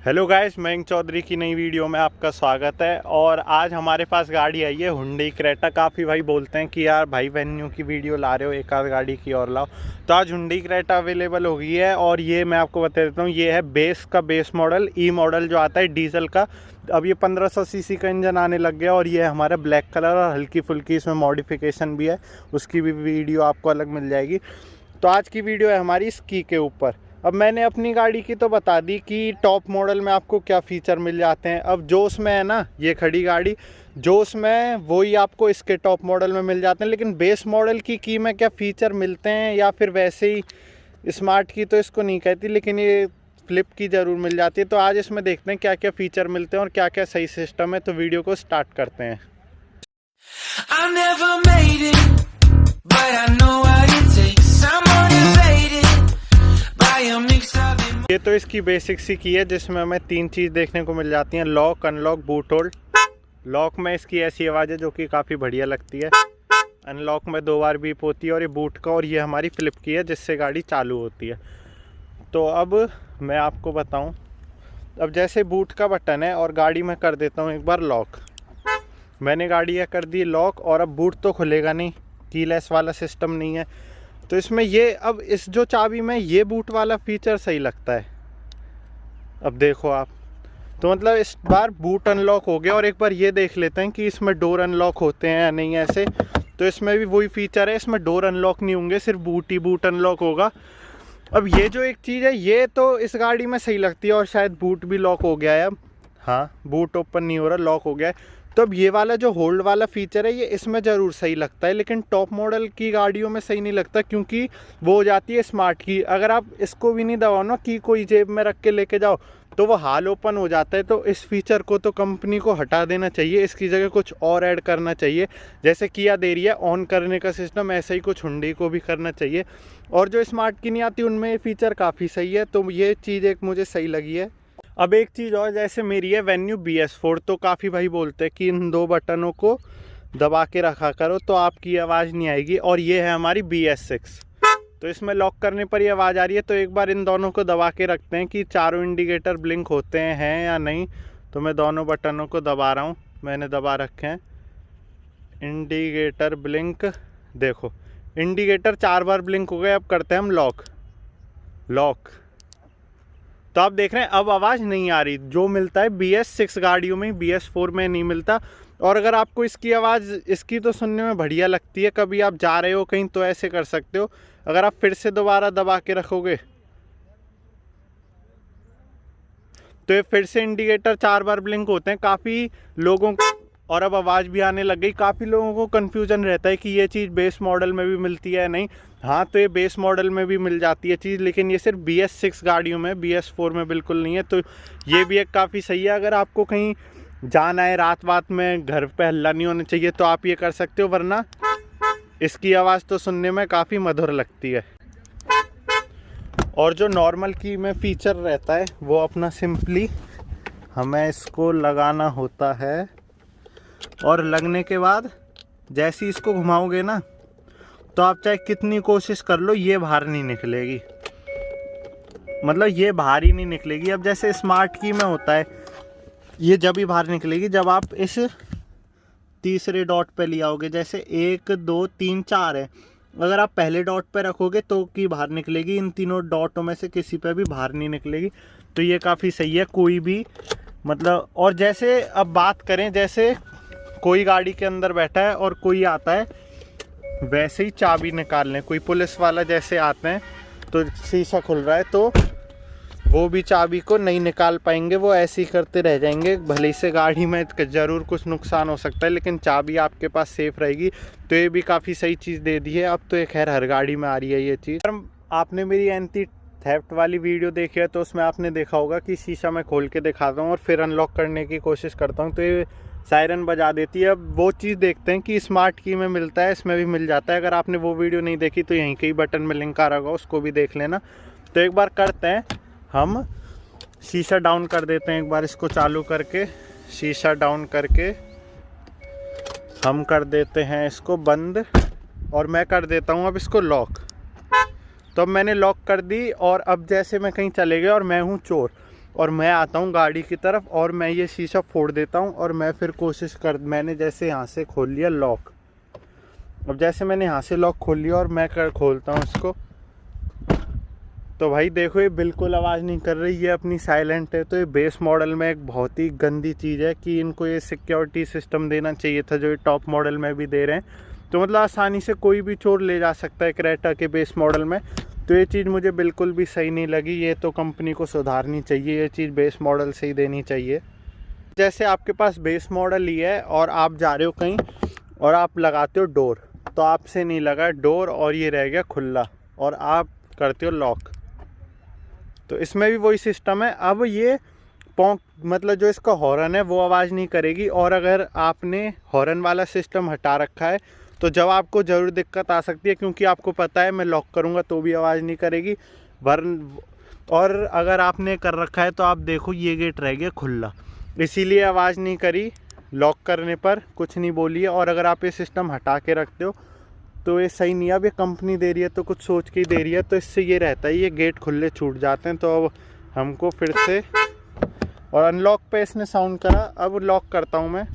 Hello guys, Mayank Chaudhary की नई video में आपका स्वागत है। और आज हमारे पास गाड़ी आई है हुंडई क्रेटा। काफ़ी भाई बोलते हैं कि यार भाई वेन्यू की वीडियो ला रहे हो, एक आध गाड़ी की और लाओ। तो आज हुंडई क्रेटा अवेलेबल हो गई है और ये मैं आपको बता देता हूँ, ये है बेस का बेस मॉडल, ई मॉडल जो आता है डीजल का। अब ये 1500 सीसी का इंजन आने लग गया और ये है हमारा ब्लैक कलर और हल्की फुल्की इसमें मॉडिफिकेशन भी है, उसकी भी वीडियो आपको अलग मिल जाएगी। तो आज की वीडियो है हमारी स्की के ऊपर। अब मैंने अपनी गाड़ी की तो बता दी कि टॉप मॉडल में आपको क्या फ़ीचर मिल जाते हैं। अब जो उसमें है ना, ये खड़ी गाड़ी जो उसमें वही आपको इसके टॉप मॉडल में मिल जाते हैं। लेकिन बेस मॉडल की में क्या फ़ीचर मिलते हैं या फिर वैसे ही स्मार्ट की तो इसको नहीं कहती, लेकिन ये फ्लिप की ज़रूर मिल जाती है। तो आज इसमें देखते हैं क्या क्या फ़ीचर मिलते हैं और क्या क्या सही सिस्टम है। तो वीडियो को स्टार्ट करते हैं। I never made it, but I know what it takes. I'm motivated by a mix of it. ये तो इसकी बेसिक सी की है जिसमें हमें तीन चीज़ देखने को मिल जाती हैं, lock, unlock, boot hold. Lock में इसकी ऐसी आवाज़ है जो कि काफ़ी बढ़िया लगती है। अनलॉक में 2 बार बीप होती है और ये बूट का, और ये हमारी फ्लिप की है जिससे गाड़ी चालू होती है। तो अब मैं आपको बताऊं, अब जैसे बूट का बटन है और गाड़ी में कर देता हूं एक बार लॉक। मैंने गाड़ी ये कर दी लॉक और अब बूट तो खुलेगा नहीं, कीलेस वाला सिस्टम नहीं है। तो इसमें ये अब इस जो चाबी में ये बूट वाला फीचर सही लगता है। अब देखो आप, तो मतलब इस बार बूट अनलॉक हो गया। और एक बार ये देख लेते हैं कि इसमें डोर अनलॉक होते हैं या नहीं ऐसे। तो इसमें भी वही फीचर है, इसमें डोर अनलॉक नहीं होंगे, सिर्फ बूट ही बूट अनलॉक होगा। अब ये जो एक चीज़ है ये तो इस गाड़ी में सही लगती है और शायद बूट भी लॉक हो गया है अब। हाँ, बूट ओपन नहीं हो रहा, लॉक हो गया है। तो अब ये वाला जो होल्ड वाला फीचर है ये इसमें ज़रूर सही लगता है, लेकिन टॉप मॉडल की गाड़ियों में सही नहीं लगता, क्योंकि वो हो जाती है स्मार्ट की। अगर आप इसको भी नहीं दबाओ ना कि कोई जेब में रख के लेके जाओ तो वो हाल ओपन हो जाता है। तो इस फीचर को तो कंपनी को हटा देना चाहिए, इसकी जगह कुछ और ऐड करना चाहिए। जैसे किया दे रही है ऑन करने का सिस्टम, ऐसा ही कुछ हुंडई को भी करना चाहिए। और जो स्मार्ट की नहीं आती उनमें ये फीचर काफ़ी सही है, तो ये चीज़ एक मुझे सही लगी है। अब एक चीज़ और, जैसे मेरी है वेन्यू BS4, तो काफ़ी भाई बोलते हैं कि इन 2 बटनों को दबा के रखा करो तो आपकी आवाज़ नहीं आएगी। और ये है हमारी BS6, तो इसमें लॉक करने पर ही आवाज़ आ रही है। तो एक बार इन दोनों को दबा के रखते हैं कि चारों इंडिकेटर ब्लिंक होते हैं या नहीं। तो मैं दोनों बटनों को दबा रहा हूँ, मैंने दबा रखे हैं। इंडिकेटर ब्लिंक, देखो इंडिकेटर 4 बार ब्लिंक हो गए। अब करते हैं हम लॉक। तो आप देख रहे हैं अब आवाज़ नहीं आ रही। जो मिलता है BS6 गाड़ियों में, BS4 में नहीं मिलता। और अगर आपको इसकी आवाज़ इसकी तो सुनने में बढ़िया लगती है, कभी आप जा रहे हो कहीं तो ऐसे कर सकते हो। अगर आप फिर से दोबारा दबा के रखोगे तो ये फिर से इंडिकेटर 4 बार ब्लिंक होते हैं काफ़ी लोगों को। और अब आवाज़ भी आने लग गई। काफ़ी लोगों को कन्फ्यूज़न रहता है कि ये चीज़ बेस मॉडल में भी मिलती है या नहीं। हाँ, तो ये बेस मॉडल में भी मिल जाती है चीज़, लेकिन ये सिर्फ BS6 गाड़ियों में, BS4 में बिल्कुल नहीं है। तो ये भी एक काफ़ी सही है। अगर आपको कहीं जाना है रात में, घर पे हल्ला नहीं होना चाहिए, तो आप ये कर सकते हो, वरना इसकी आवाज़ तो सुनने में काफ़ी मधुर लगती है। और जो नॉर्मल की में फ़ीचर रहता है वो अपना सिंपली हमें इसको लगाना होता है, और लगने के बाद जैसे ही इसको घुमाओगे ना, तो आप चाहे कितनी कोशिश कर लो ये बाहर नहीं निकलेगी, मतलब ये बाहर ही नहीं निकलेगी। अब जैसे स्मार्ट की में होता है, ये जब ही बाहर निकलेगी जब आप इस तीसरे डॉट पे ले आओगे। जैसे 1 2 3 4 है, अगर आप पहले डॉट पे रखोगे तो की बाहर निकलेगी, इन तीनों डॉटों में से किसी पे भी बाहर नहीं निकलेगी। तो ये काफ़ी सही है, कोई भी मतलब। और जैसे अब बात करें, जैसे कोई गाड़ी के अंदर बैठा है और कोई आता है वैसे ही चाबी निकालने, कोई पुलिस वाला जैसे आते हैं तो शीशा खुल रहा है तो वो भी चाबी को नहीं निकाल पाएंगे, वो ऐसे ही करते रह जाएंगे। भले से गाड़ी में ज़रूर कुछ नुकसान हो सकता है, लेकिन चाबी आपके पास सेफ रहेगी। तो ये भी काफ़ी सही चीज़ दे दी है। अब तो ये खैर हर गाड़ी में आ रही है ये चीज़। आपने मेरी एंटी थेफ्ट वाली वीडियो देखी है तो उसमें आपने देखा होगा कि शीशा मैं खोल के दिखाता हूँ और फिर अनलॉक करने की कोशिश करता हूँ तो ये सायरन बजा देती है। अब वो चीज़ देखते हैं कि स्मार्ट की में मिलता है, इसमें भी मिल जाता है। अगर आपने वो वीडियो नहीं देखी तो यहीं के ही बटन में लिंक आ रहा होगा, उसको भी देख लेना। तो एक बार करते हैं, हम शीशा डाउन कर देते हैं। एक बार इसको चालू करके शीशा डाउन करके हम कर देते हैं इसको बंद, और मैं कर देता हूँ अब इसको लॉक। तो अब मैंने लॉक कर दी, और अब जैसे मैं कहीं चले गए और मैं हूँ चोर, और मैं आता हूँ गाड़ी की तरफ और मैं ये शीशा फोड़ देता हूँ और मैं फिर मैंने जैसे यहाँ से खोल लिया लॉक। अब जैसे मैंने यहाँ से लॉक खोल लिया और मैं खोलता हूँ इसको, तो भाई देखो ये बिल्कुल आवाज़ नहीं कर रही, ये अपनी साइलेंट है। तो ये बेस मॉडल में एक बहुत ही गंदी चीज़ है कि इनको ये सिक्योरिटी सिस्टम देना चाहिए था जो ये टॉप मॉडल में भी दे रहे हैं। तो मतलब आसानी से कोई भी चोर ले जा सकता है क्रेटा के बेस मॉडल में। तो ये चीज़ मुझे बिल्कुल भी सही नहीं लगी, ये तो कंपनी को सुधारनी चाहिए, ये चीज़ बेस मॉडल से ही देनी चाहिए। जैसे आपके पास बेस मॉडल ही है और आप जा रहे हो कहीं और आप लगाते हो डोर, तो आपसे नहीं लगा डोर और ये रह गया खुला और आप करते हो लॉक, तो इसमें भी वही सिस्टम है। अब ये मतलब जो इसका हॉर्न है वो आवाज़ नहीं करेगी, और अगर आपने हॉर्न वाला सिस्टम हटा रखा है तो जब आपको ज़रूर दिक्कत आ सकती है, क्योंकि आपको पता है मैं लॉक करूँगा तो भी आवाज़ नहीं करेगी और अगर आपने कर रखा है तो आप देखो ये गेट रह गया खुला, इसीलिए आवाज़ नहीं करी, लॉक करने पर कुछ नहीं बोली है। और अगर आप ये सिस्टम हटा के रखते हो तो ये सही नहीं है। अब ये कंपनी दे रही है तो कुछ सोच के ही दे रही है, तो इससे ये रहता है ये गेट खुले छूट जाते हैं। तो अब हमको फिर से, और अनलॉक पे इसने साउंड करा, अब लॉक करता हूँ मैं,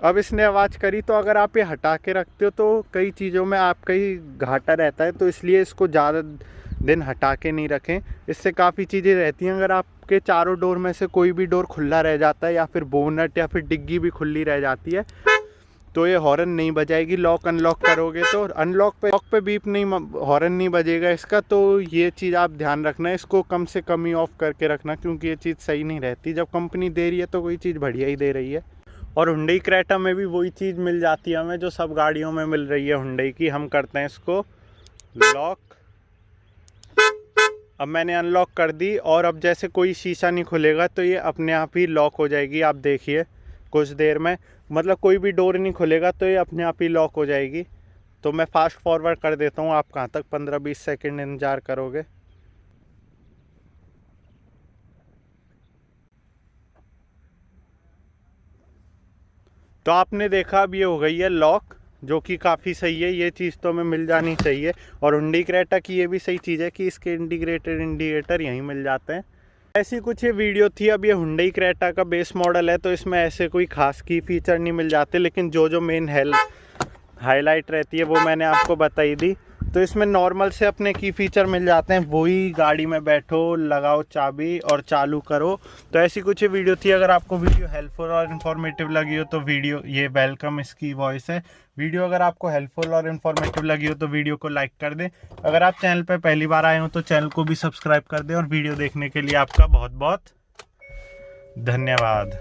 अब इसने आवाज़ करी। तो अगर आप ये हटा के रखते हो तो कई चीज़ों में आपका ही घाटा रहता है, तो इसलिए इसको ज़्यादा दिन हटा के नहीं रखें, इससे काफ़ी चीज़ें रहती हैं। अगर आपके चारों डोर में से कोई भी डोर खुला रह जाता है या फिर बोनट या फिर डिग्गी भी खुली रह जाती है तो ये हॉर्न नहीं बजाएगी। लॉक अनलॉक करोगे तो लॉक पे बीप नहीं, हॉर्न नहीं बजेगा इसका। तो ये चीज़ आप ध्यान रखना, इसको कम से कम ही ऑफ करके रखना, क्योंकि ये चीज़ सही नहीं रहती। जब कंपनी दे रही है तो कोई चीज़ बढ़िया ही दे रही है। और हुंडई क्रेटा में भी वही चीज़ मिल जाती है हमें जो सब गाड़ियों में मिल रही है हुंडई की। हम करते हैं इसको लॉक, अब मैंने अनलॉक कर दी और अब जैसे कोई शीशा नहीं खुलेगा तो ये अपने आप ही लॉक हो जाएगी। आप देखिए कुछ देर में, मतलब कोई भी डोर नहीं खुलेगा तो ये अपने आप ही लॉक हो जाएगी। तो मैं फास्ट फॉरवर्ड कर देता हूँ, आप कहाँ तक 15-20 सेकंड इंतज़ार करोगे। तो आपने देखा अब ये हो गई है लॉक, जो कि काफ़ी सही है, ये चीज़ तो हमें मिल जानी चाहिए। और हुंडई क्रेटा की ये भी सही चीज़ है कि इसके इंटीग्रेटेड इंडिकेटर यहीं मिल जाते हैं। ऐसी कुछ ये वीडियो थी। अब ये हुंडई क्रेटा का बेस मॉडल है तो इसमें ऐसे कोई खास की फीचर नहीं मिल जाते, लेकिन जो मेन हाईलाइट रहती है वो मैंने आपको बताई दी। तो इसमें नॉर्मल से अपने की फ़ीचर मिल जाते हैं, वही गाड़ी में बैठो, लगाओ चाबी और चालू करो। तो ऐसी कुछ वीडियो थी। अगर आपको वीडियो हेल्पफुल और इन्फॉर्मेटिव लगी हो तो वीडियो, ये वेलकम इसकी वॉइस है। वीडियो अगर आपको हेल्पफुल और इन्फॉर्मेटिव लगी हो तो वीडियो को लाइक कर दें। अगर आप चैनल पर पहली बार आए हो तो चैनल को भी सब्सक्राइब कर दें। और वीडियो देखने के लिए आपका बहुत बहुत धन्यवाद।